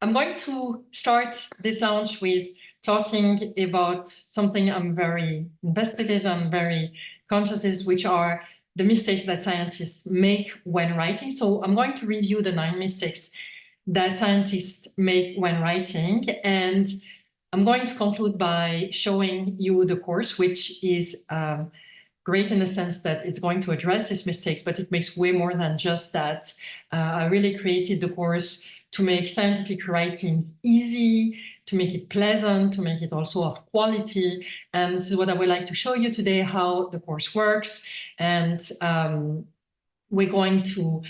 I'm going to start this launch with talking about something I'm very invested in, I'm very conscious is, which are the mistakes that scientists make when writing. So I'm going to review the 9 mistakes that scientists make when writing. And I'm going to conclude by showing you the course, which is great in the sense that it's going to address these mistakes, but it makes way more than just that. I really created the course to make scientific writing easy, to make it pleasant, to make it also of quality. And this is what I would like to show you today, how the course works. And we're going to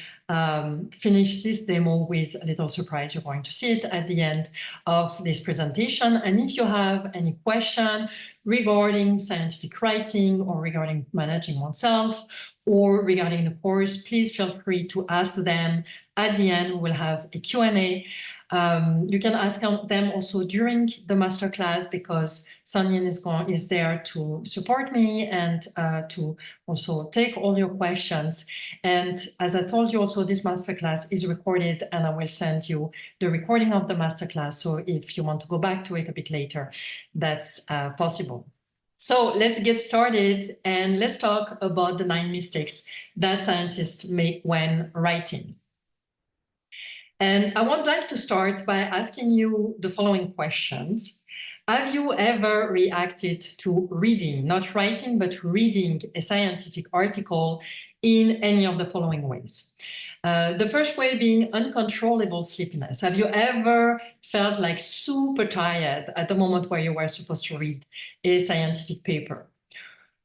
finish this demo with a little surprise. You're going to see it at the end of this presentation. And if you have any question regarding scientific writing or regarding managing oneself or regarding the course, please feel free to ask them. At the end, we'll have a Q&A. You can ask them also during the masterclass because Sanyin is there to support me and to also take all your questions. And as I told you also, this masterclass is recorded and I will send you the recording of the masterclass. So if you want to go back to it a bit later, that's possible. So let's get started and let's talk about the 9 mistakes that scientists make when writing. And I would like to start by asking you the following questions. Have you ever reacted to reading, not writing, but reading a scientific article in any of the following ways? The first way being uncontrollable sleepiness. Have you ever felt like super tired at the moment where you were supposed to read a scientific paper?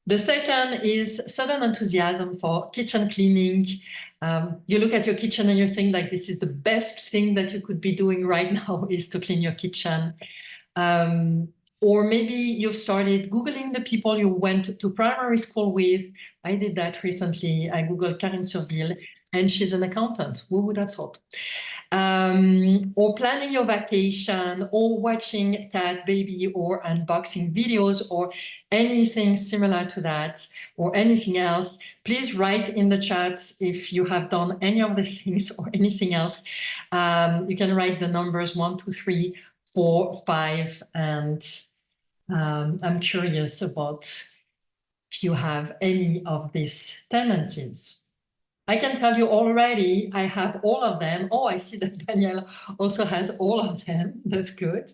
The second is sudden enthusiasm for kitchen cleaning. You look at your kitchen and you think like this is the best thing that you could be doing right now is to clean your kitchen. Or maybe you've started Googling the people you went to primary school with. I did that recently. I Googled Karine Surville and she's an accountant. Who would have thought? Or planning your vacation, or watching cat, baby, or unboxing videos, or anything similar to that, or anything else. Please write in the chat if you have done any of the things or anything else. You can write the numbers 1, 2, 3, 4, 5, and I'm curious about if you have any of these tendencies. I can tell you already, I have all of them. Oh, I see that Danielle also has all of them. That's good.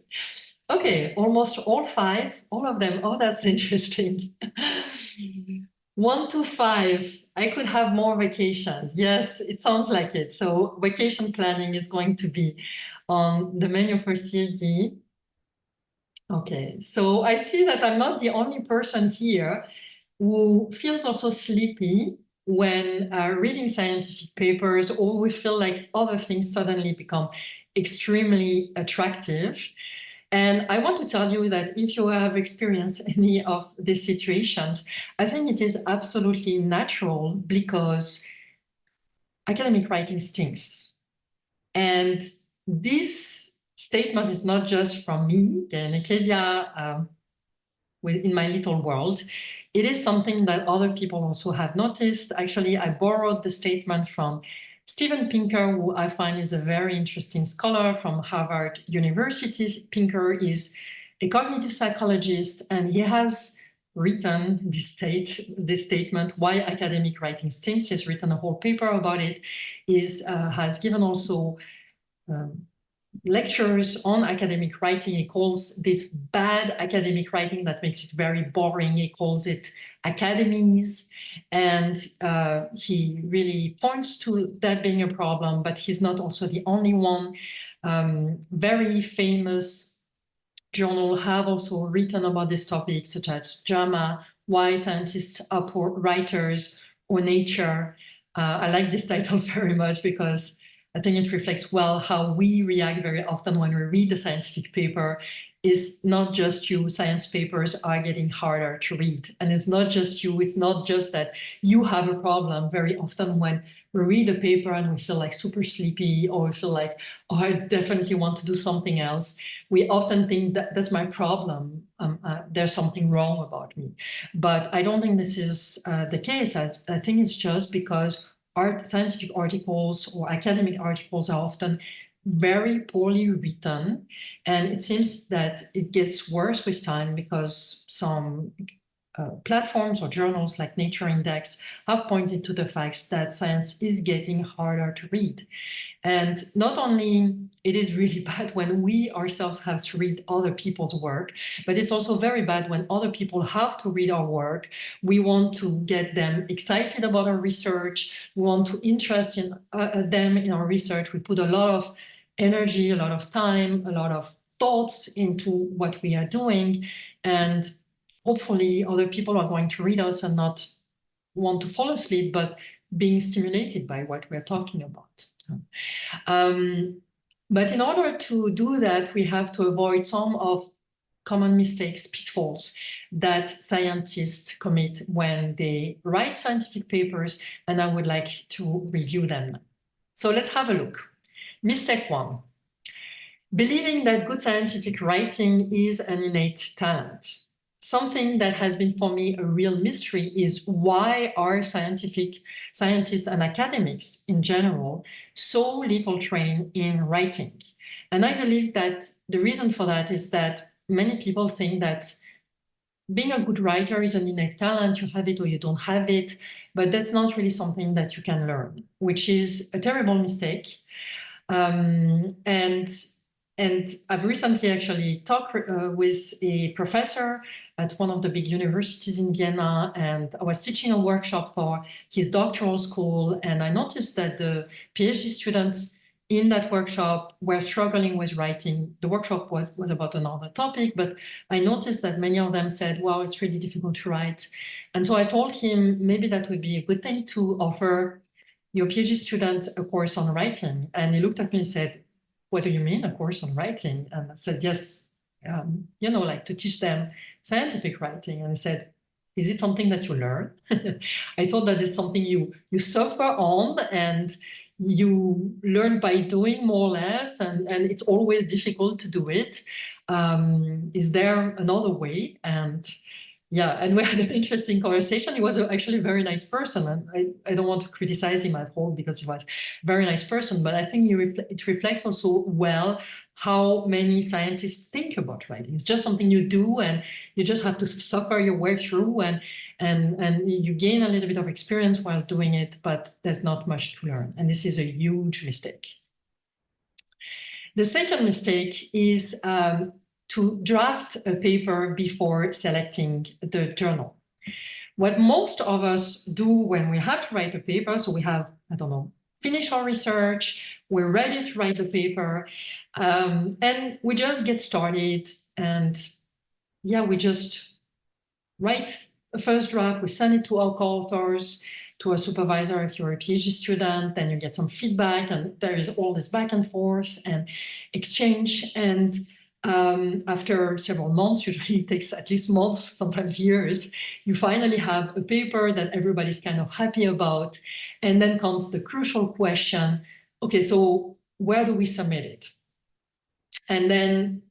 Okay, almost all 5, all of them. Oh, that's interesting. 1 to 5, I could have more vacation. Yes, it sounds like it. So vacation planning is going to be on the menu for CFD. Okay, so I see that I'm not the only person here who feels also sleepy when reading scientific papers, or we feel like other things suddenly become extremely attractive. And I want to tell you that if you have experienced any of these situations, I think it is absolutely natural because academic writing stinks. And this statement is not just from me, Gayannee Kedia, in my little world. It is something that other people also have noticed. Actually, I borrowed the statement from Steven Pinker, who I find is a very interesting scholar from Harvard University. Pinker is a cognitive psychologist, and he has written this statement, Why Academic Writing Stinks. He's written a whole paper about it. Has given also lectures on academic writing. He calls this bad academic writing that makes it very boring. He calls it accompanies. And he really points to that being a problem, but he's not also the only one. Very famous journals have also written about this topic, such as JAMA, Why Scientists Are Poor Writers, or Nature. I like this title very much because I think it reflects well how we react very often when we read a scientific paper. Is not just you, science papers are getting harder to read. And it's not just you, it's not just that you have a problem. Very often when we read a paper and we feel like super sleepy, or we feel like, oh, I definitely want to do something else, we often think that that's my problem. There's something wrong about me. But I don't think this is the case. I think it's just because scientific articles or academic articles are often very poorly written, and it seems that it gets worse with time because some platforms or journals like Nature Index have pointed to the facts that science is getting harder to read. And not only it is really bad when we ourselves have to read other people's work, but it's also very bad when other people have to read our work. We want to get them excited about our research. We want to interest them in our research. We put a lot of energy, a lot of time, a lot of thoughts into what we are doing. And hopefully other people are going to read us and not want to fall asleep, but being stimulated by what we're talking about. But in order to do that, we have to avoid some of common mistakes, pitfalls that scientists commit when they write scientific papers, and I would like to review them. So let's have a look. Mistake 1. Believing that good scientific writing is an innate talent. Something that has been for me a real mystery is why are scientists and academics in general so little trained in writing? And I believe that the reason for that is that many people think that being a good writer is an innate talent, you have it or you don't have it, but that's not really something that you can learn, which is a terrible mistake. And I've recently actually talked with a professor at one of the big universities in Vienna, and I was teaching a workshop for his doctoral school, and I noticed that the PhD students in that workshop were struggling with writing. The workshop was about another topic, but I noticed that many of them said, wow, it's really difficult to write. And so I told him maybe that would be a good thing to offer your PhD students a course on writing. And he looked at me and said, what do you mean, a course on writing? And I said, yes, like to teach them scientific writing. And I said, is it something that you learn? I thought that is something you suffer on and you learn by doing more or less, and it's always difficult to do it. Is there another way? And yeah, and we had an interesting conversation. He was actually a very nice person, and I don't want to criticize him at all because he was a very nice person, but I think it reflects also well how many scientists think about writing. It's just something you do, and you just have to suffer your way through, and you gain a little bit of experience while doing it, but there's not much to learn, and this is a huge mistake. The second mistake is to draft a paper before selecting the journal. What most of us do when we have to write a paper, so we have, finished our research, we're ready to write a paper, and we just get started, and we just write a first draft, we send it to our co-authors, to a supervisor if you're a PhD student, then you get some feedback, and there is all this back and forth and exchange, and after several months, usually it takes at least months, sometimes years, you finally have a paper that everybody's kind of happy about. And then comes the crucial question, okay, so where do we submit it? And then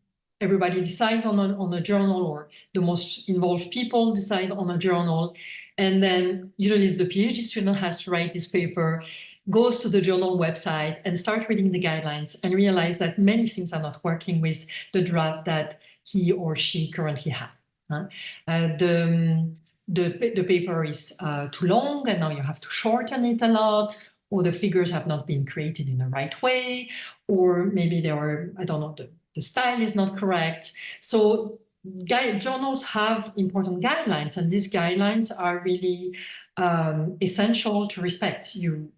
everybody decides on a journal, or the most involved people decide on a journal. And then usually the PhD student has to write this paper, goes to the journal website and start reading the guidelines and realize that many things are not working with the draft that he or she currently has. The paper is too long, and now you have to shorten it a lot, or the figures have not been created in the right way, or maybe there are, the style is not correct. So journals have important guidelines, and these guidelines are really essential to respect. You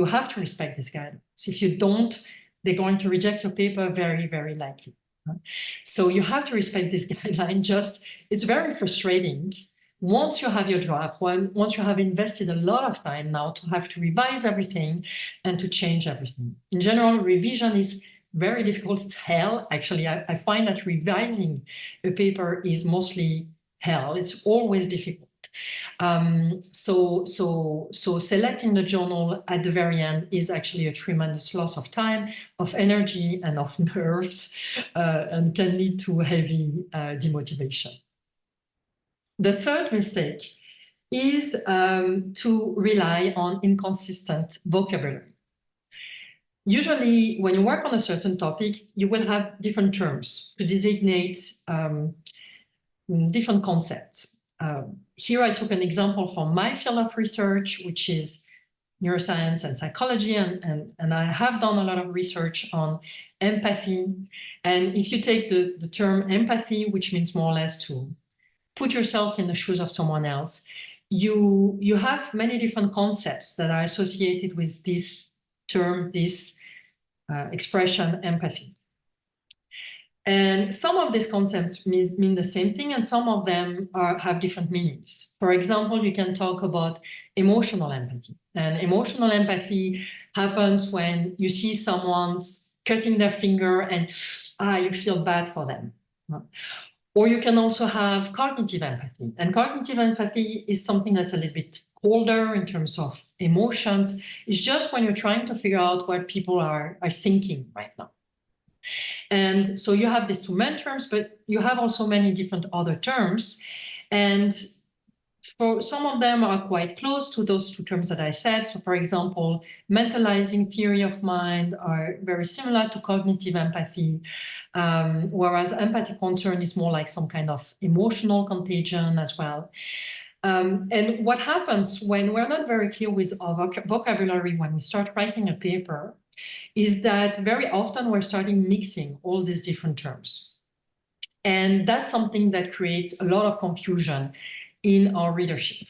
have to respect these guidelines. If you don't, they're going to reject your paper very, very likely. So you have to respect this guideline. It's very frustrating once you have your draft, once you have invested a lot of time now to have to revise everything and to change everything. In general, revision is very difficult. It's hell. Actually, I find that revising a paper is mostly hell. It's always difficult. So selecting the journal at the very end is actually a tremendous loss of time, of energy, and of nerves, and can lead to heavy demotivation. The third mistake is to rely on inconsistent vocabulary. usually when you work on a certain topic, you will have different terms to designate different concepts. Here I took an example from my field of research, which is neuroscience and psychology, and I have done a lot of research on empathy. And if you take the term empathy, which means more or less to put yourself in the shoes of someone else, you have many different concepts that are associated with this term, this expression, empathy. And some of these concepts mean the same thing, and some of them have different meanings. For example, you can talk about emotional empathy. And emotional empathy happens when you see someone's cutting their finger and you feel bad for them. Or you can also have cognitive empathy. And cognitive empathy is something that's a little bit colder in terms of emotions. It's just when you're trying to figure out what people are thinking right now. And so you have these two main terms, but you have also many different other terms. And for some of them are quite close to those two terms that I said. So for example, mentalizing theory of mind are very similar to cognitive empathy, whereas empathic concern is more like some kind of emotional contagion as well. And what happens when we're not very clear with our vocabulary when we start writing a paper is that very often we're starting mixing all these different terms. And that's something that creates a lot of confusion in our readership,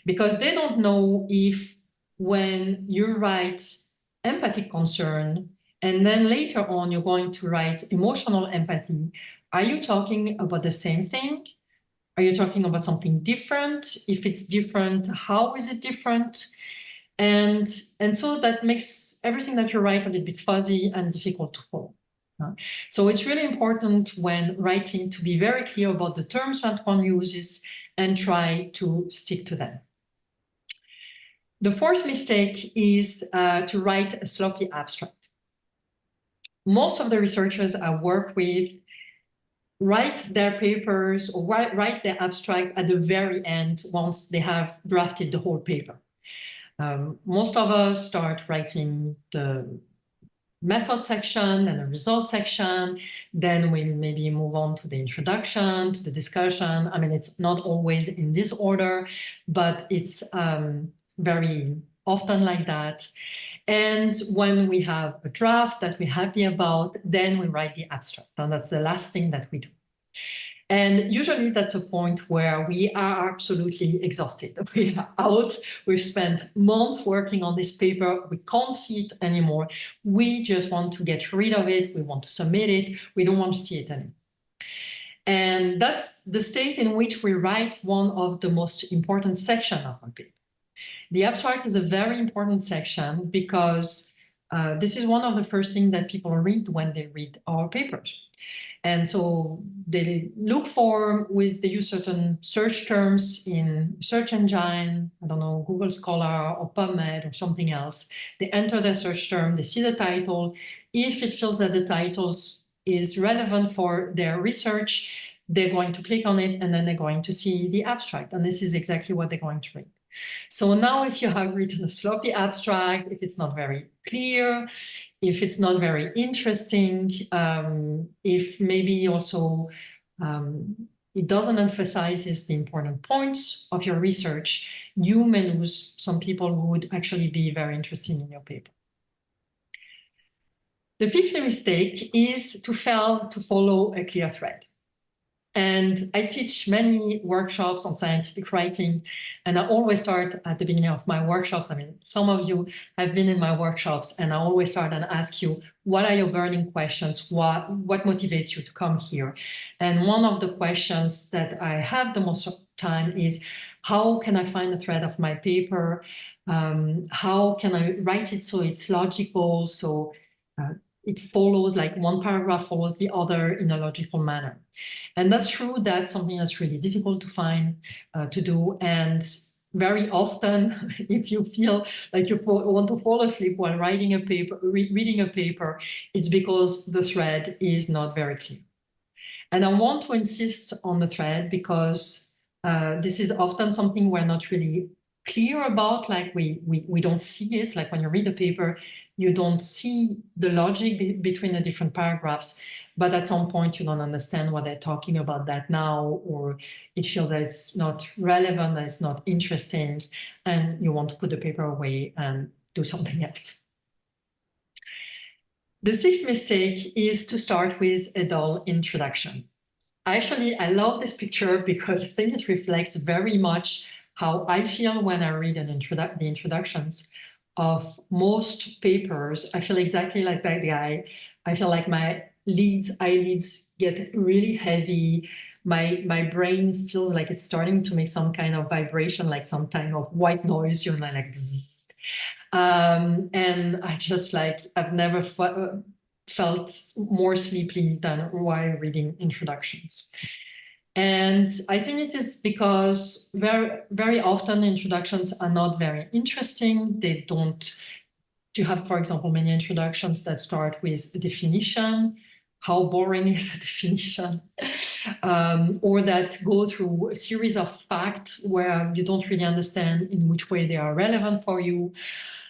because they don't know if when you write empathic concern and then later on you're going to write emotional empathy, are you talking about the same thing? Are you talking about something different? If it's different, how is it different? And so that makes everything that you write a little bit fuzzy and difficult to follow. So it's really important when writing to be very clear about the terms that one uses and try to stick to them. The fourth mistake is to write a sloppy abstract. Most of the researchers I work with write their papers or write their abstract at the very end once they have drafted the whole paper. Most of us start writing the method section and the result section. Then we maybe move on to the introduction, to the discussion. I mean, it's not always in this order, but it's very often like that. And when we have a draft that we're happy about, then we write the abstract. And that's the last thing that we do. And usually that's a point where we are absolutely exhausted. We are out, we've spent months working on this paper, we can't see it anymore. We just want to get rid of it, we want to submit it, we don't want to see it anymore. And that's the state in which we write one of the most important sections of our paper. The abstract is a very important section because this is one of the first things that people read when they read our papers. And so they look for, they use certain search terms in search engine, I don't know, Google Scholar or PubMed or something else. They enter their search term, they see the title. If it feels that the title is relevant for their research, they're going to click on it and then they're going to see the abstract. And this is exactly what they're going to read. So now if you have written a sloppy abstract, if it's not very clear, if it's not very interesting, if maybe also it doesn't emphasize the important points of your research, you may lose some people who would actually be very interested in your paper. The fifth mistake is to fail to follow a clear thread. And I teach many workshops on scientific writing, and I always start at the beginning of my workshops. I mean, some of you have been in my workshops, and I always start and ask you, what are your burning questions? What motivates you to come here? And one of the questions that I have the most time is, how can I find the thread of my paper? How can I write it so it's logical, so it follows, like one paragraph follows the other in a logical manner. And that's true, that's something that's really difficult to find, to do. And very often, if you feel like you want to fall asleep while writing a paper, reading a paper, it's because the thread is not very clear. And I want to insist on the thread because this is often something we're not really clear about, like we don't see it, like when you read a paper, you don't see the logic between the different paragraphs, but at some point you don't understand what they're talking about that now, or it feels that it's not relevant, that it's not interesting, and you want to put the paper away and do something else. The sixth mistake is to start with a dull introduction. Actually, I love this picture because I think it reflects very much how I feel when I read the introductions of most papers. I feel exactly like that guy. I feel like my eyelids get really heavy. My brain feels like it's starting to make some kind of vibration, like some kind of white noise, like bzzz. And I just I've never felt more sleepy than while reading introductions. And I think it is because very often introductions are not very interesting. They don't, you have, for example, many introductions that start with a definition. How boring is a definition? Or that go through a series of facts where you don't really understand in which way they are relevant for you.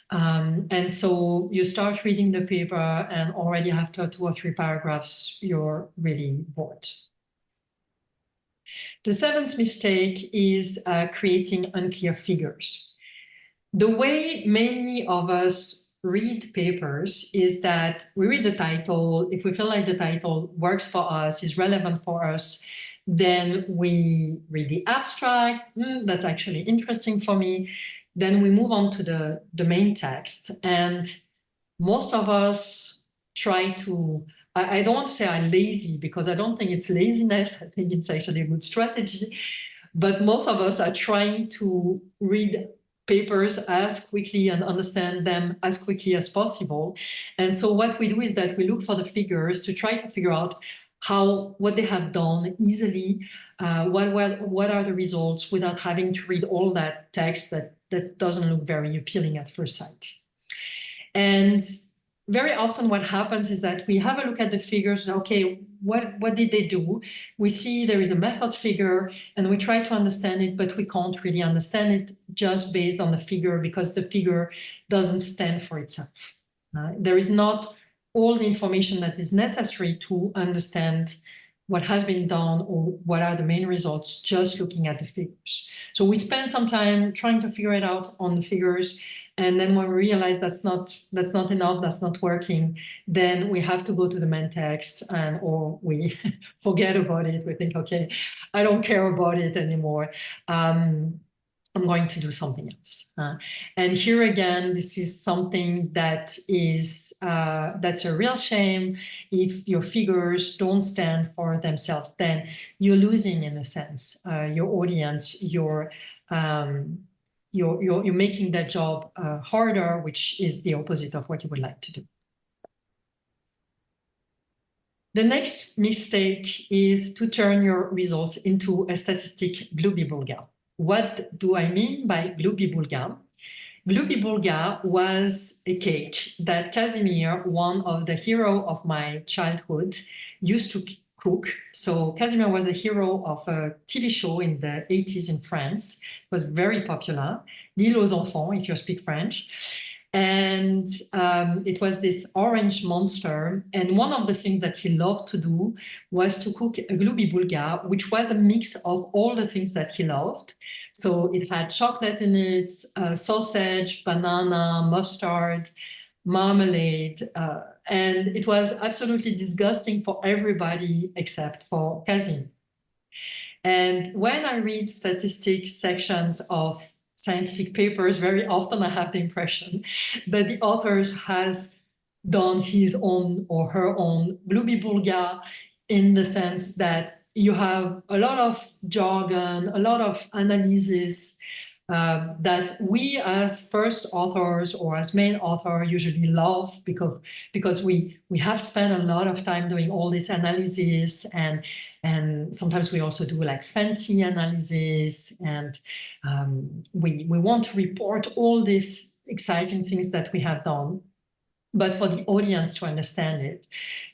And so you start reading the paper and already after 2 or 3 paragraphs, you're really bored. The seventh mistake is creating unclear figures. The way many of us read papers is that we read the title. If we feel like the title works for us, is relevant for us, then we read the abstract. That's actually interesting for me. Then we move on to the main text. And most of us try to, I don't want to say I'm lazy because I don't think it's laziness. I think it's actually a good strategy. But most of us are trying to read papers as quickly and understand them as quickly as possible. And so what we do is that we look for the figures to try to figure out what they have done easily, what are the results without having to read all that text that doesn't look very appealing at first sight. And very often what happens is that we have a look at the figures. Okay, what did they do? We see there is a method figure and we try to understand it, but we can't really understand it just based on the figure because the figure doesn't stand for itself. There is not all the information that is necessary to understand what has been done or what are the main results just looking at the figures. So we spend some time trying to figure it out on the figures. And then when we realize that's not enough, that's not working, then we have to go to the main text or we forget about it. We think, okay, I don't care about it anymore. I'm going to do something else. And here again, this is something that is that's a real shame. If your figures don't stand for themselves, then you're losing, in a sense, your audience. You're making that job harder, which is the opposite of what you would like to do. The next mistake is to turn your results into a statistic glooby-boulga. What do I mean by glooby-boulga? Glooby-boulga was a cake that Casimir, one of the heroes of my childhood, used to cook. So Casimir was a hero of a TV show in the 80s in France. It was very popular. L'île aux enfants, if you speak French. And it was this orange monster. And one of the things that he loved to do was to cook a glooby-boulga, which was a mix of all the things that he loved. So it had chocolate in it, sausage, banana, mustard, marmalade, and it was absolutely disgusting for everybody except for Casimir. And when I read statistics sections of scientific papers, very often I have the impression that the author has done his own or her own glooby-boulga, in the sense that you have a lot of jargon, a lot of analysis that we as first authors or as main author usually love because we have spent a lot of time doing all this analysis, and sometimes we also do like fancy analysis, and we want to report all these exciting things that we have done. But for the audience to understand it,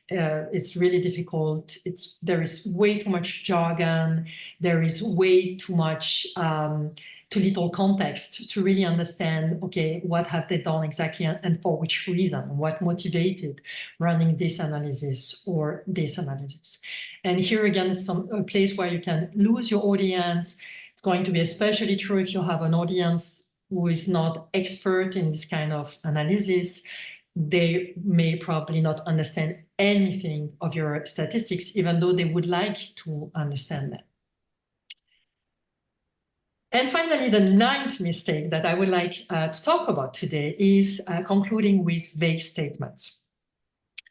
it's really difficult. There is way too much jargon. There is way too much too little context to really understand, okay, what have they done exactly and for which reason, what motivated running this analysis or this analysis. And here again is a place where you can lose your audience. It's going to be especially true if you have an audience who is not expert in this kind of analysis. They may probably not understand anything of your statistics, even though they would like to understand them. And finally, the ninth mistake that I would like to talk about today is concluding with vague statements.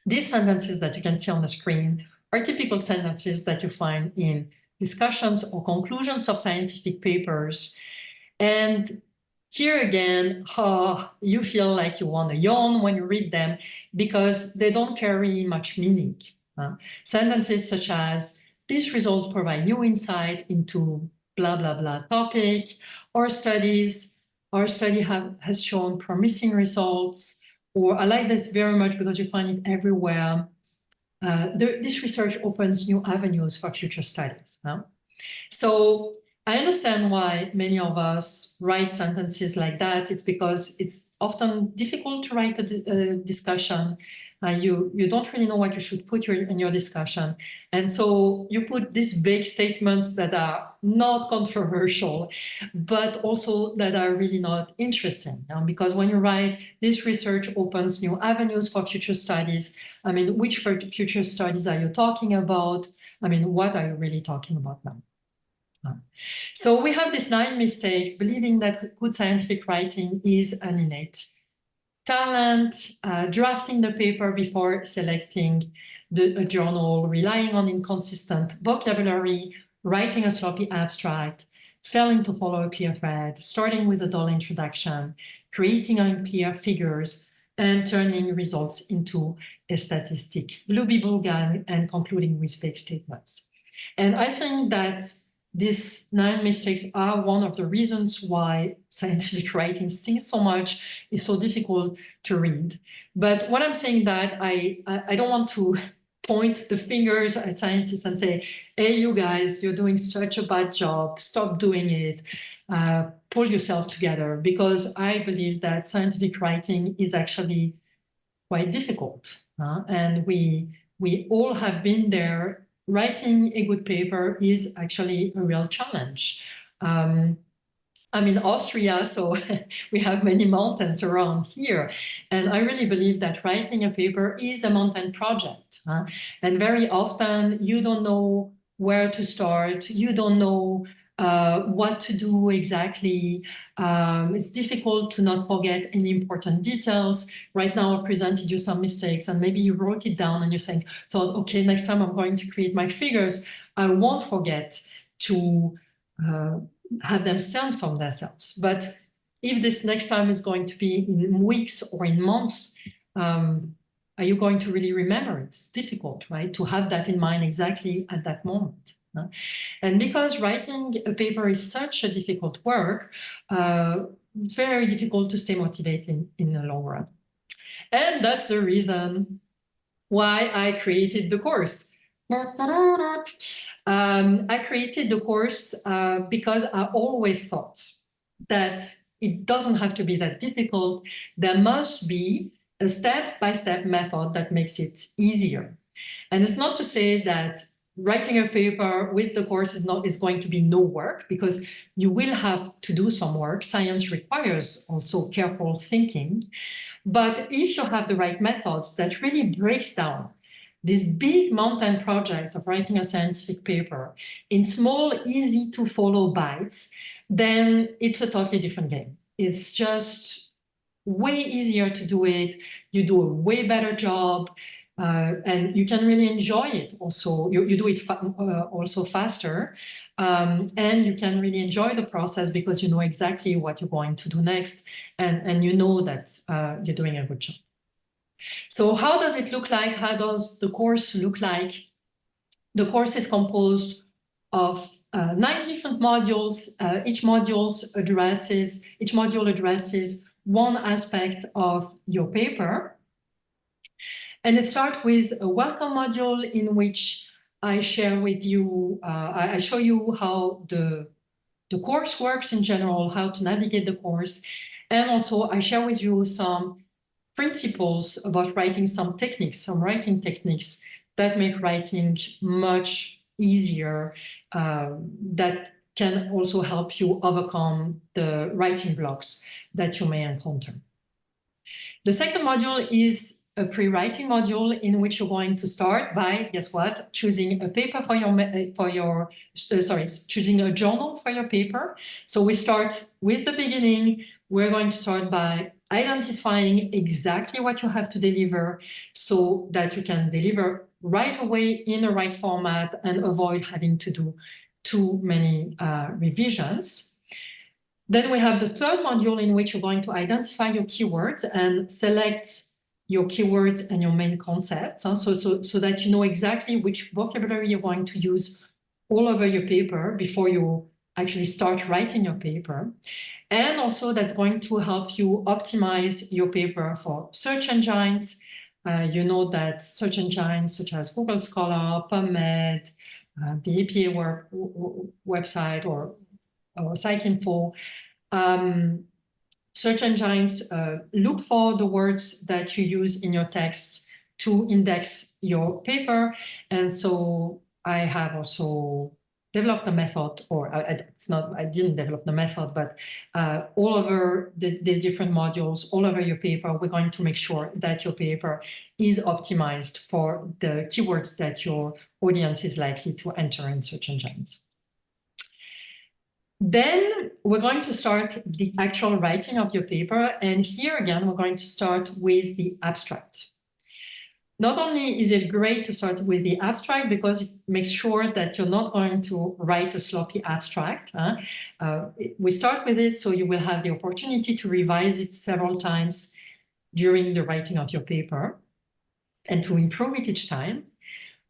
These sentences that you can see on the screen are typical sentences that you find in discussions or conclusions of scientific papers. And here again, you feel like you want to yawn when you read them because they don't carry much meaning. Sentences such as, "This result provide new insight into blah, blah, blah topic," or our study has shown promising results, or I like this very much because you find it everywhere. This research opens new avenues for future studies. So I understand why many of us write sentences like that. It's because it's often difficult to write a discussion. You don't really know what you should put in your discussion. And so you put these vague statements that are not controversial, but also that are really not interesting. Because when you write, "This research opens new avenues for future studies," I mean, which future studies are you talking about? I mean, what are you really talking about now? So we have these 9 mistakes, believing that good scientific writing is an innate talent, drafting the paper before selecting a journal, relying on inconsistent vocabulary, writing a sloppy abstract, failing to follow a clear thread, starting with a dull introduction, creating unclear figures, and turning results into a statistic, blue-bubble, and concluding with fake statements. And I think that these 9 mistakes are one of the reasons why scientific writing stings so much, is so difficult to read. But when I'm saying that, I don't want to point the fingers at scientists and say, "Hey, you guys, you're doing such a bad job, stop doing it, pull yourself together," because I believe that scientific writing is actually quite difficult. And we all have been there. Writing a good paper is actually a real challenge. I'm in Austria, so we have many mountains around here. And I really believe that writing a paper is a mountain project. And very often you don't know where to start. You don't know what to do exactly. It's difficult to not forget any important details. Right now, I presented you some mistakes, and maybe you wrote it down and you thought, okay, next time I'm going to create my figures, I won't forget to have them stand from themselves. But if this next time is going to be in weeks or in months, are you going to really remember it? It's difficult, right, to have that in mind exactly at that moment. And because writing a paper is such a difficult work, it's very difficult to stay motivated in the long run. And that's the reason why I created the course. I created the course because I always thought that it doesn't have to be that difficult. There must be a step-by-step method that makes it easier. And it's not to say that writing a paper with the course is going to be no work, because you will have to do some work. Science requires also careful thinking. But if you have the right methods, that really breaks down this big mountain project of writing a scientific paper in small, easy to follow bites, then it's a totally different game. It's just way easier to do it. You do a way better job. And you can really enjoy it also. You do it also faster. And you can really enjoy the process because you know exactly what you're going to do next. And you know that you're doing a good job. So how does it look like? How does the course look like? The course is composed of 9 different modules. Each module addresses one aspect of your paper. And it starts with a welcome module in which I share with you, I show you how the the course works in general, how to navigate the course. And also I share with you some principles about writing, some techniques, some writing techniques that make writing much easier, that can also help you overcome the writing blocks that you may encounter. The second module is a pre-writing module in which you're going to start by, guess what, choosing a paper for your, choosing a journal for your paper. So we start with the beginning. We're going to start by identifying exactly what you have to deliver so that you can deliver right away in the right format and avoid having to do too many revisions. Then we have the third module in which you're going to identify your keywords and select your keywords and your main concepts, so that you know exactly which vocabulary you're going to use all over your paper before you actually start writing your paper. And also that's going to help you optimize your paper for search engines. You know that search engines such as Google Scholar, PubMed, the APA website or PsycInfo, search engines look for the words that you use in your text to index your paper. And so I have also developed a method, or I didn't develop the method, but all over the different modules, all over your paper, we're going to make sure that your paper is optimized for the keywords that your audience is likely to enter in search engines. Then we're going to start the actual writing of your paper. And here again, we're going to start with the abstract. Not only is it great to start with the abstract because it makes sure that you're not going to write a sloppy abstract. We start with it so you will have the opportunity to revise it several times during the writing of your paper and to improve it each time.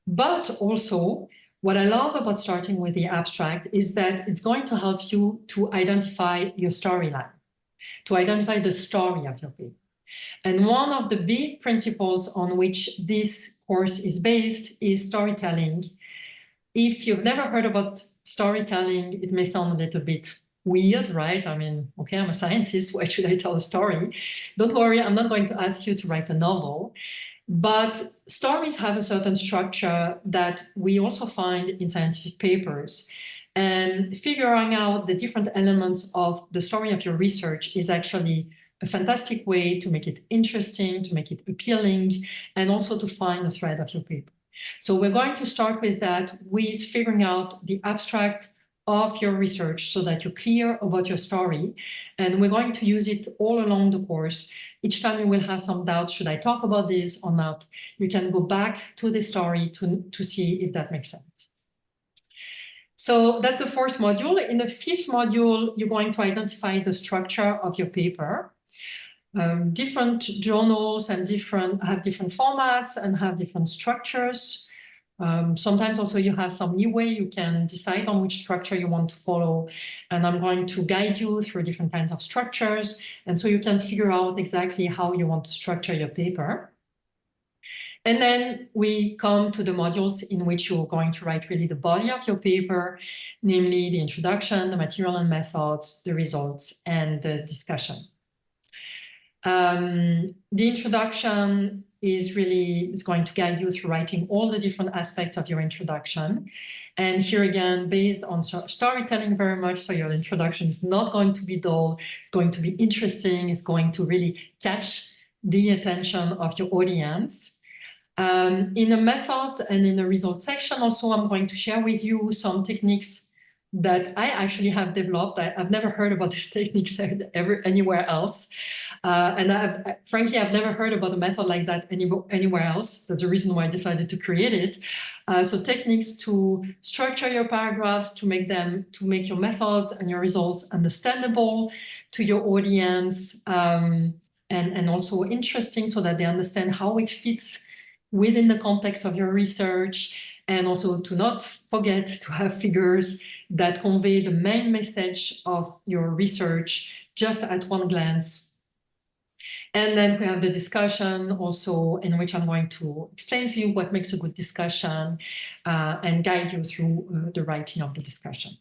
But also, what I love about starting with the abstract is that it's going to help you to identify your storyline, to identify the story of your paper. And one of the big principles on which this course is based is storytelling. If you've never heard about storytelling, it may sound a little bit weird, right? I mean, okay, I'm a scientist, why should I tell a story? Don't worry, I'm not going to ask you to write a novel. But stories have a certain structure that we also find in scientific papers. And figuring out the different elements of the story of your research is actually a fantastic way to make it interesting, to make it appealing, and also to find the thread of your paper. So we're going to start with that, with figuring out the abstract of your research so that you're clear about your story. And we're going to use it all along the course. Each time you will have some doubts, should I talk about this or not? You can go back to the story to see if that makes sense. So that's the fourth module. In the fifth module, you're going to identify the structure of your paper. Different journals and have different formats and have different structures. Sometimes also you have some leeway. You can decide on which structure you want to follow. And I'm going to guide you through different kinds of structures. And so you can figure out exactly how you want to structure your paper. And then we come to the modules in which you're going to write really the body of your paper, namely the introduction, the material and methods, the results, and the discussion. The introduction is going to guide you through writing all the different aspects of your introduction. And here again, based on storytelling very much, so your introduction is not going to be dull, it's going to be interesting, it's going to really catch the attention of your audience. In the methods and in the results section also, I'm going to share with you some techniques that I actually have developed. I've never heard about these techniques anywhere else. And frankly, I've never heard about a method like that anywhere else. That's the reason why I decided to create it. So techniques to structure your paragraphs, to make your methods and your results understandable to your audience, and also interesting so that they understand how it fits within the context of your research, and also to not forget to have figures that convey the main message of your research just at one glance. And then we have the discussion also, in which I'm going to explain to you what makes a good discussion and guide you through the writing of the discussion.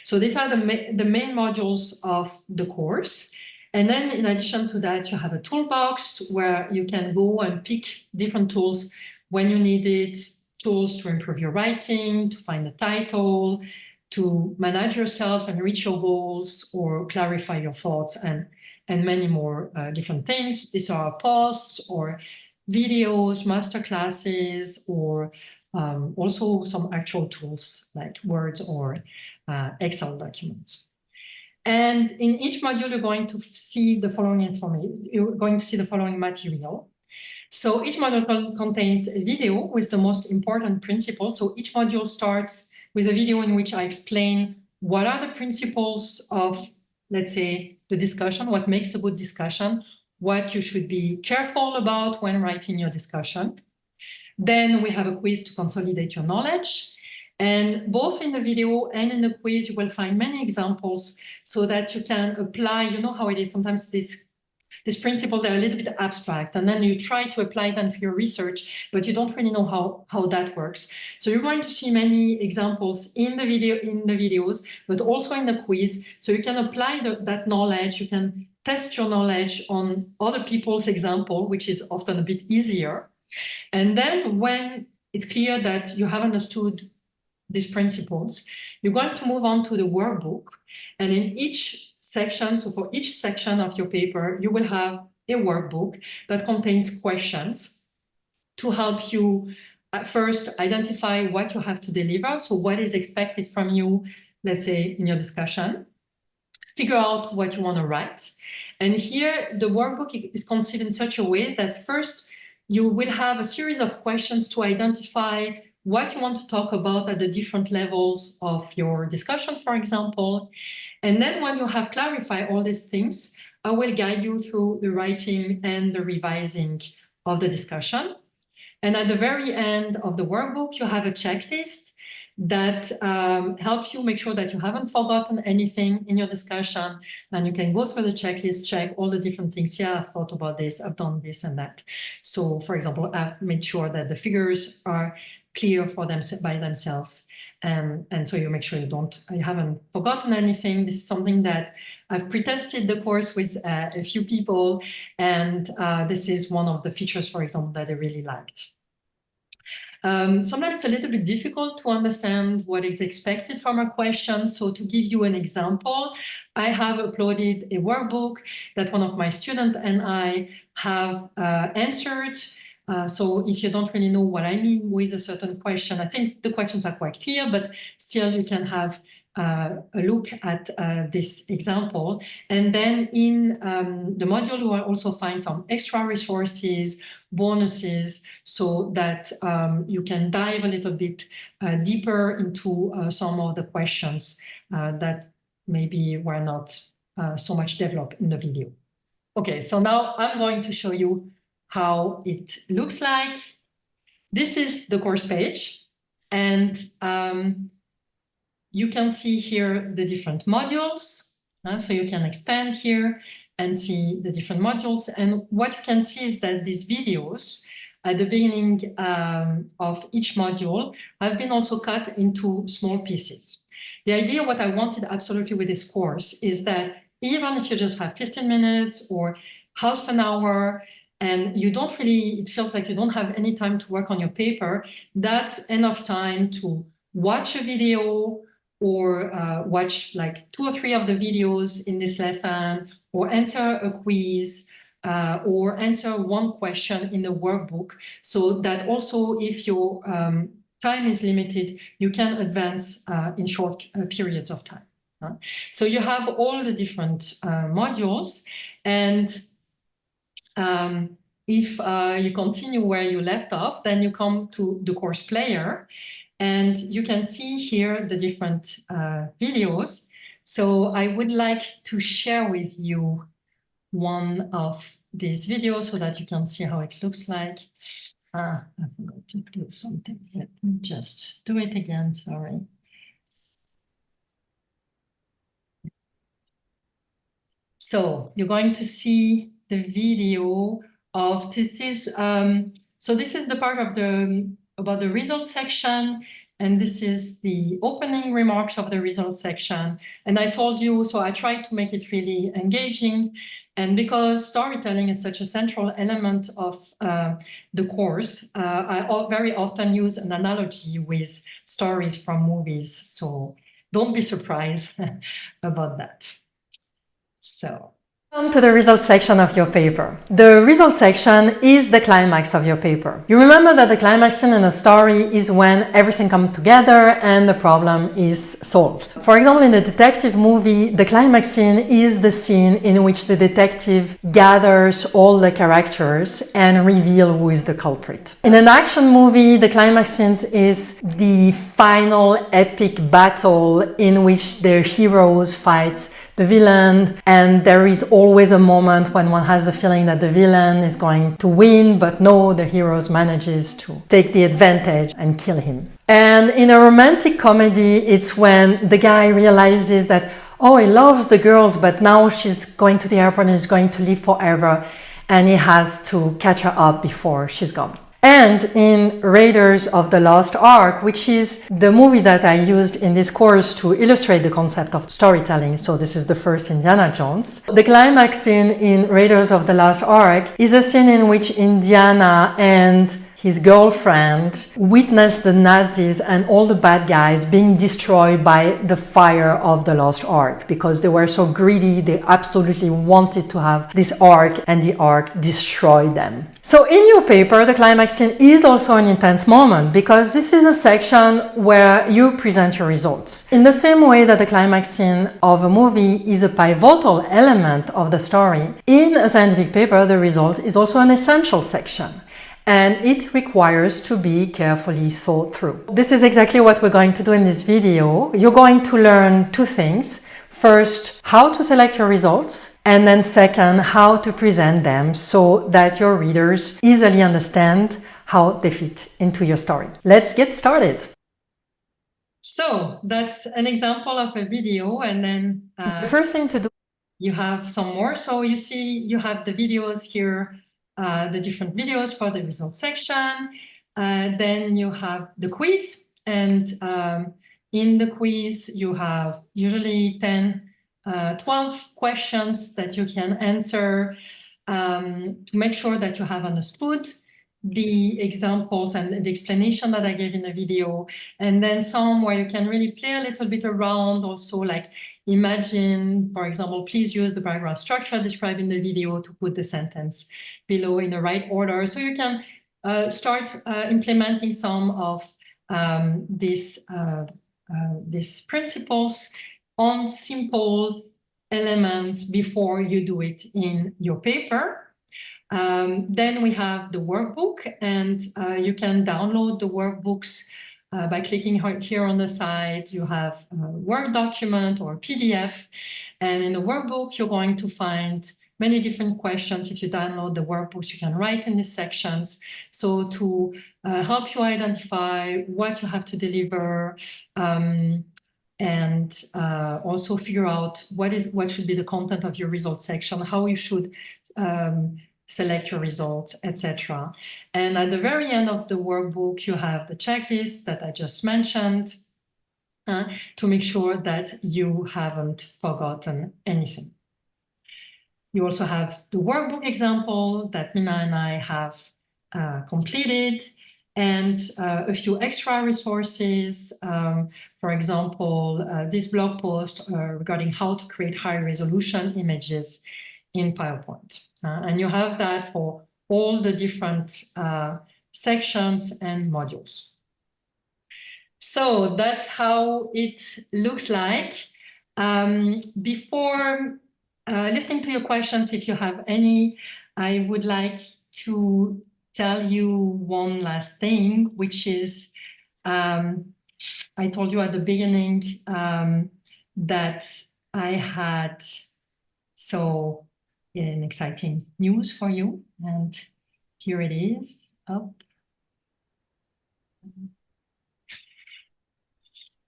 So these are the main modules of the course. And then in addition to that, you have a toolbox where you can go and pick different tools when you need it, tools to improve your writing, to find a title, to manage yourself and reach your goals, or clarify your thoughts, and many more different things. These are posts or videos, masterclasses, or also some actual tools like Word or Excel documents. And in each module, you're going to see the following information. You're going to see the following material. So each module contains a video with the most important principles. So each module starts with a video in which I explain what are the principles of, let's say, the discussion, what makes a good discussion, what you should be careful about when writing your discussion. Then we have a quiz to consolidate your knowledge. And both in the video and in the quiz, you will find many examples so that you can apply, you know how it is, sometimes this principle, they're a little bit abstract, and then you try to apply them to your research, but you don't really know how that works. So you're going to see many examples in the videos, but also in the quiz. So you can apply that knowledge, you can test your knowledge on other people's example, which is often a bit easier. And then when it's clear that you have understood these principles, you're going to move on to the workbook. And in each section, so for each section of your paper, you will have a workbook that contains questions to help you at first identify what you have to deliver. So what is expected from you, let's say, in your discussion. Figure out what you want to write. And here, the workbook is conceived in such a way that first, you will have a series of questions to identify what you want to talk about at the different levels of your discussion, for example. And then when you have clarified all these things, I will guide you through the writing and the revising of the discussion. And at the very end of the workbook, you have a checklist that helps you make sure that you haven't forgotten anything in your discussion. And you can go through the checklist, check all the different things. Yeah, I've thought about this, I've done this and that. So for example, I've made sure that the figures are clear for them by themselves. And so you make sure you haven't forgotten anything. This is something that I've pre-tested the course with a few people. And this is one of the features, for example, that I really liked. Sometimes it's a little bit difficult to understand what is expected from a question. So to give you an example, I have uploaded a workbook that one of my students and I have answered. So if you don't really know what I mean with a certain question, I think the questions are quite clear, but still you can have a look at this example. And then in the module, you will also find some extra resources, bonuses, so that you can dive a little bit deeper into some of the questions that maybe were not so much developed in the video. Okay, so now I'm going to show you how it looks like. This is the course page, and you can see here the different modules. So you can expand here and see the different modules. And what you can see is that these videos at the beginning of each module have been also cut into small pieces. The idea, what I wanted absolutely with this course is that even if you just have 15 minutes or half an hour, and you don't really, it feels like you don't have any time to work on your paper, that's enough time to watch a video or watch like 2 or 3 of the videos in this lesson, or answer a quiz, or answer one question in the workbook, so that also if your time is limited, you can advance in short periods of time. So you have all the different modules, and if you continue where you left off, then you come to the course player, and you can see here the different videos. So I would like to share with you one of these videos so that you can see how it looks like. I forgot to do something. Let me just do it again, sorry. So you're going to see the video of this is, so this is the part of about the results section. and this is the opening remarks of the results section. And I told you, so I tried to make it really engaging. And because storytelling is such a central element of the course, I very often use an analogy with stories from movies. So don't be surprised about that. So, come to the results section of your paper. The results section is the climax of your paper. You remember that the climax scene in a story is when everything comes together and the problem is solved. For example, in a detective movie, the climax scene is the scene in which the detective gathers all the characters and reveals who is the culprit. In an action movie, the climax scene is the final epic battle in which the heroes fight the villain, and there is always a moment when one has the feeling that the villain is going to win, but no, the hero manages to take the advantage and kill him. And in a romantic comedy, it's when the guy realizes that, oh, he loves the girls, but now she's going to the airport and is going to live forever, and he has to catch her up before she's gone. And in Raiders of the Lost Ark, which is the movie that I used in this course to illustrate the concept of storytelling, so this is the first Indiana Jones. The climax scene in Raiders of the Lost Ark is a scene in which Indiana and his girlfriend witnessed the Nazis and all the bad guys being destroyed by the fire of the Lost Ark because they were so greedy, they absolutely wanted to have this ark, and the ark destroyed them. So in your paper, the climax scene is also an intense moment because this is a section where you present your results. In the same way that the climax scene of a movie is a pivotal element of the story, in a scientific paper, the result is also an essential section. And it requires to be carefully thought through. This is exactly what we're going to do in this video. You're going to learn two things. First, how to select your results, and then second, how to present them so that your readers easily understand how they fit into your story. Let's get started. So that's an example of a video, and then the first thing to do, you have some more. So you see, you have the videos here. The different videos for the results section. Then you have the quiz, and in the quiz you have usually 10, 12 questions that you can answer to make sure that you have understood the examples and the explanation that I gave in the video, and then some where you can really play a little bit around also, like imagine, for example, please use the paragraph structure described in the video to put the sentence below in the right order. So you can start implementing some of these principles on simple elements before you do it in your paper. Then we have the workbook, and you can download the workbooks by clicking here on the side. You have a Word document or a PDF, and in the workbook you're going to find many different questions. If you download the workbooks, you can write in these sections. So to help you identify what you have to deliver, and also figure out what should be the content of your results section, how you should select your results, etc. And at the very end of the workbook, you have the checklist that I just mentioned to make sure that you haven't forgotten anything. You also have the workbook example that Mina and I have completed, and a few extra resources. For example, this blog post regarding how to create high resolution images in PowerPoint. And you have that for all the different sections and modules. So that's how it looks like. Before listening to your questions, if you have any, I would like to tell you one last thing, which is I told you at the beginning that I had an exciting news for you, and here it is.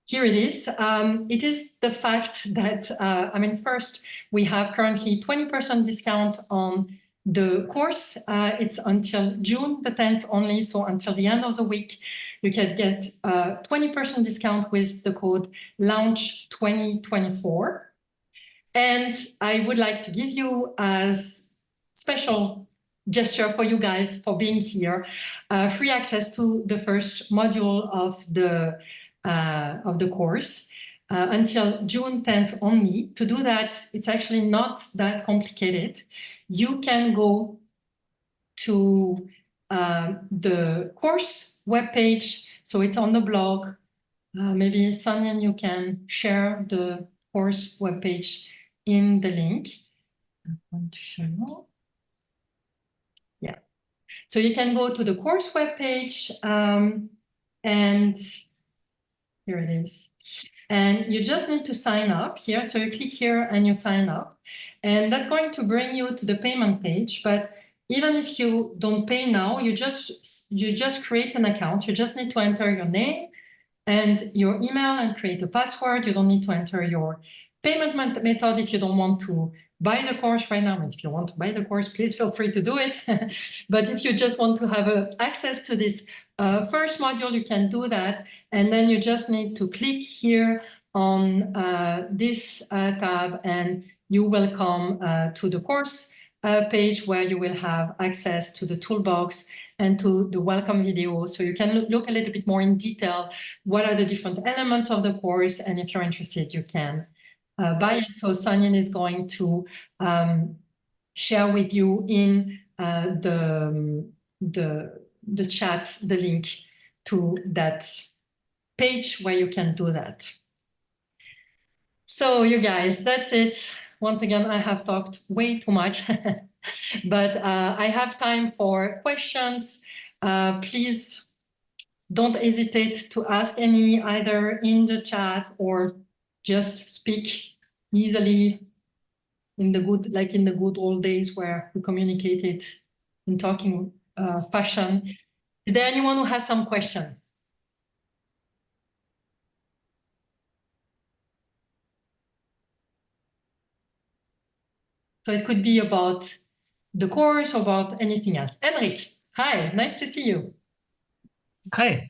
Here it is. It is the fact that, first, we have currently 20% discount on the course. It's until June the 10th only, so until the end of the week. you can get a 20% discount with the code LAUNCH2024. And I would like to give you as special gesture for you guys for being here, free access to the first module of the course until June 10th only. To do that, it's actually not that complicated. You can go to the course webpage, so it's on the blog. Maybe Sonia, you can share the course webpage in the link. I'm going to show. Yeah. So you can go to the course webpage, and here it is. And you just need to sign up here. So you click here and you sign up. And that's going to bring you to the payment page. But even if you don't pay now, you just create an account. You just need to enter your name and your email and create a password. You don't need to enter your payment method if you don't want to buy the course right now. If you want to buy the course, please feel free to do it. But if you just want to have access to this first module, you can do that. And then you just need to click here on this tab, and you will come to the course page where you will have access to the toolbox and to the welcome video. So you can look a little bit more in detail what are the different elements of the course, and if you're interested, you can buy it. So Sanyan is going to share with you in the chat the link to that page where you can do that. So you guys, that's it. Once again, I have talked way too much, but I have time for questions. Please don't hesitate to ask any, either in the chat or just speak easily in the good, like in the good old days where we communicated in talking fashion. Is there anyone who has some question? So it could be about the course or about anything else. Henrik, hi, nice to see you. Hi,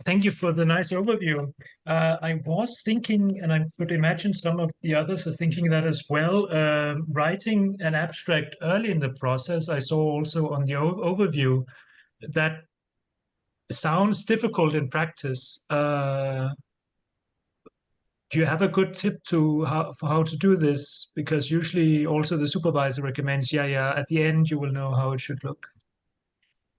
thank you for the nice overview. I was thinking, and I could imagine some of the others are thinking that as well, writing an abstract early in the process. I saw also on the overview that sounds difficult in practice. Do you have a good tip to how to do this? Because usually also the supervisor recommends, yeah, at the end you will know how it should look.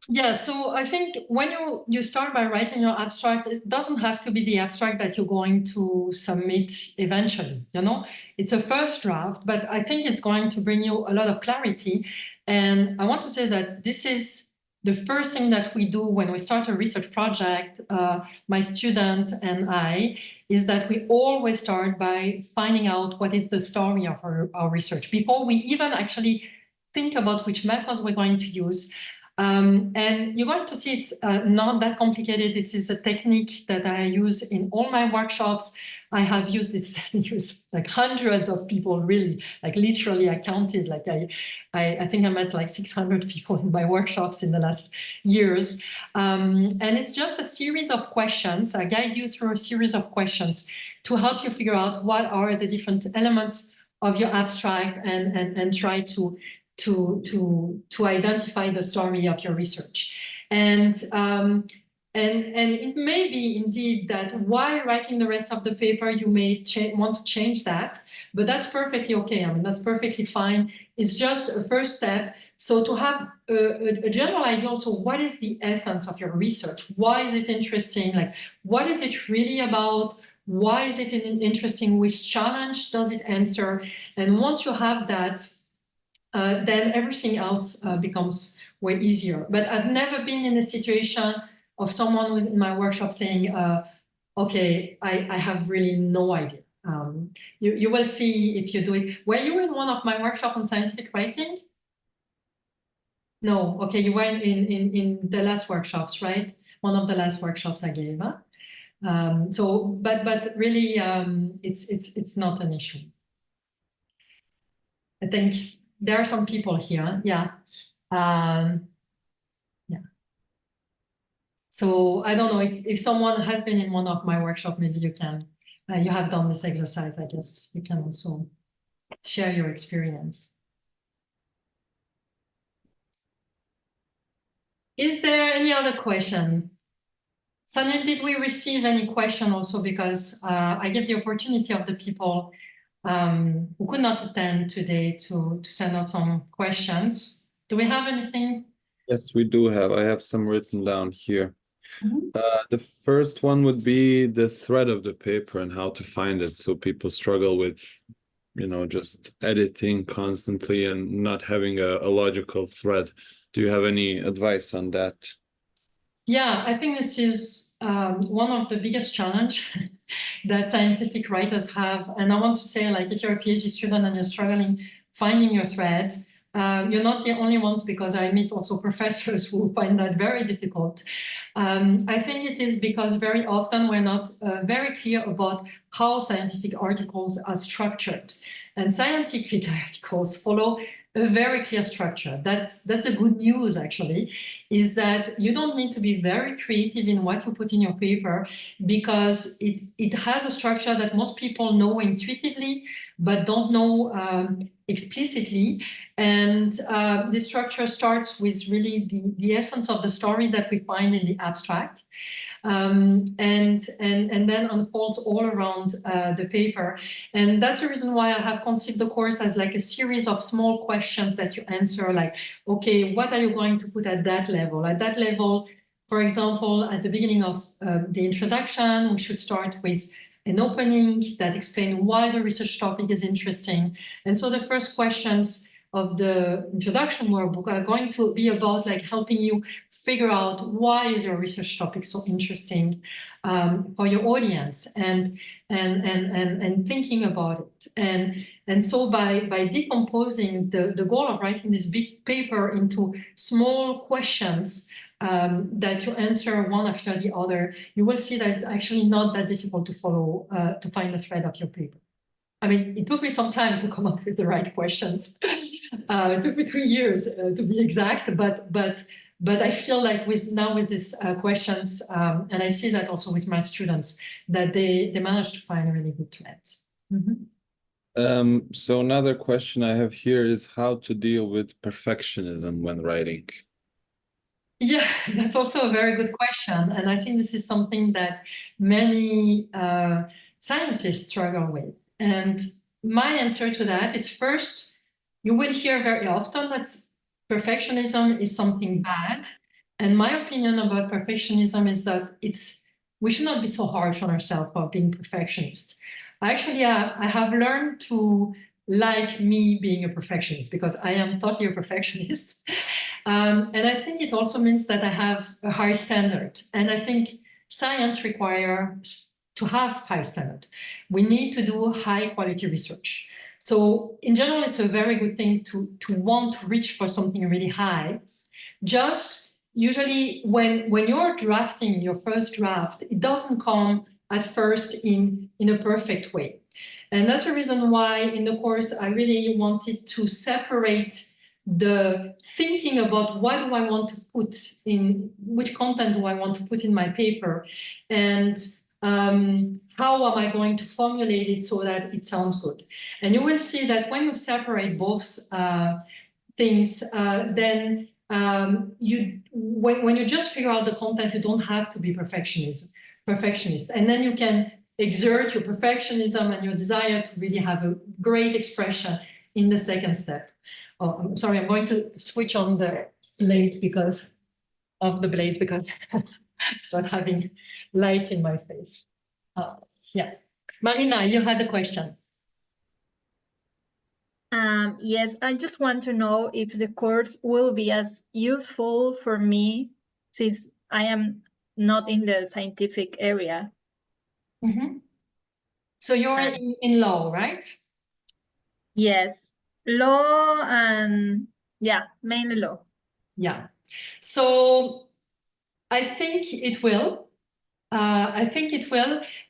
Yeah, so I think when you start by writing your abstract, it doesn't have to be the abstract that you're going to submit eventually, you know? It's a first draft, but I think it's going to bring you a lot of clarity. And I want to say that this is the first thing that we do when we start a research project, my student and I, is that we always start by finding out what is the story of our research before we even actually think about which methods we're going to use. And you're going to see it's not that complicated. It is a technique that I use in all my workshops. I have used it use like hundreds of people, really, like literally I counted, like I think I met like 600 people in my workshops in the last years. And it's just a series of questions. I guide you through a series of questions to help you figure out what are the different elements of your abstract and try to identify the story of your research. And it may be indeed that while writing the rest of the paper, you may want to change that, but that's perfectly okay. I mean, that's perfectly fine. It's just a first step. So to have a general idea also, what is the essence of your research? Why is it interesting? Like, what is it really about? Why is it interesting? Which challenge does it answer? And once you have that, then everything else becomes way easier. But I've never been in a situation of someone within my workshop saying, okay, I have really no idea. You will see if you do it. Were you in one of my workshops on scientific writing? No, okay, you were in the last workshops, right? One of the last workshops I gave. Huh? But really, it's not an issue. I think there are some people here, yeah. Yeah. So I don't know if someone has been in one of my workshops, maybe you can, you have done this exercise, I guess you can also share your experience. Is there any other question? Sanil, did we receive any question also? Because I get the opportunity of the people who could not attend today to send out some questions. Do we have anything? Yes, we do have. I have some written down here. Mm-hmm. The first one would be the thread of the paper and how to find it. So people struggle with, just editing constantly and not having a logical thread. Do you have any advice on that? Yeah, I think this is one of the biggest challenge that scientific writers have. And I want to say, like, if you're a PhD student and you're struggling finding your thread, you're not the only ones, because I meet also professors who find that very difficult. I think it is because very often we're not very clear about how scientific articles are structured. And scientific articles follow a very clear structure. That's the good news, actually, is that you don't need to be very creative in what you put in your paper, because it has a structure that most people know intuitively, but don't know explicitly. And this structure starts with really the essence of the story that we find in the abstract. And then unfolds all around the paper. And that's the reason why I have conceived the course as like a series of small questions that you answer, like, okay, what are you going to put at that level? At that level, for example, at the beginning of the introduction, we should start with an opening that explains why the research topic is interesting. And so the first questions of the introduction workbook are going to be about like helping you figure out why is your research topic so interesting for your audience, and thinking about it. And so by decomposing the goal of writing this big paper into small questions that you answer one after the other, you will see that it's actually not that difficult to follow, to find the thread of your paper. I mean, it took me some time to come up with the right questions. It took me 2 years to be exact, but I feel like with these questions, and I see that also with my students, that they manage to find really good threads. Mm-hmm. So another question I have here is how to deal with perfectionism when writing. Yeah, that's also a very good question. And I think this is something that many scientists struggle with. And my answer to that is, first, you will hear very often that perfectionism is something bad. And my opinion about perfectionism is that we should not be so harsh on ourselves for being perfectionists. Actually, I have learned to like me being a perfectionist, because I am totally a perfectionist. And I think it also means that I have a high standard. And I think science requires to have high standard. We need to do high quality research. So in general, it's a very good thing to want to reach for something really high. Just usually when you're drafting your first draft, it doesn't come at first in a perfect way. And that's the reason why in the course, I really wanted to separate the thinking about what do I want to put in, which content do I want to put in my paper, and how am I going to formulate it so that it sounds good. And you will see that when you separate both things, then when you just figure out the content, you don't have to be perfectionist, and then you can exert your perfectionism and your desire to really have a great expression in the second step. Oh, I'm sorry, I'm going to switch on the blade because it's not having light in my face. Yeah. Marina, you had a question. Yes, I just want to know if the course will be as useful for me, since I am not in the scientific area. Mm-hmm. So you're in law, right? Yes, law and mainly law. Yeah. So I think it will.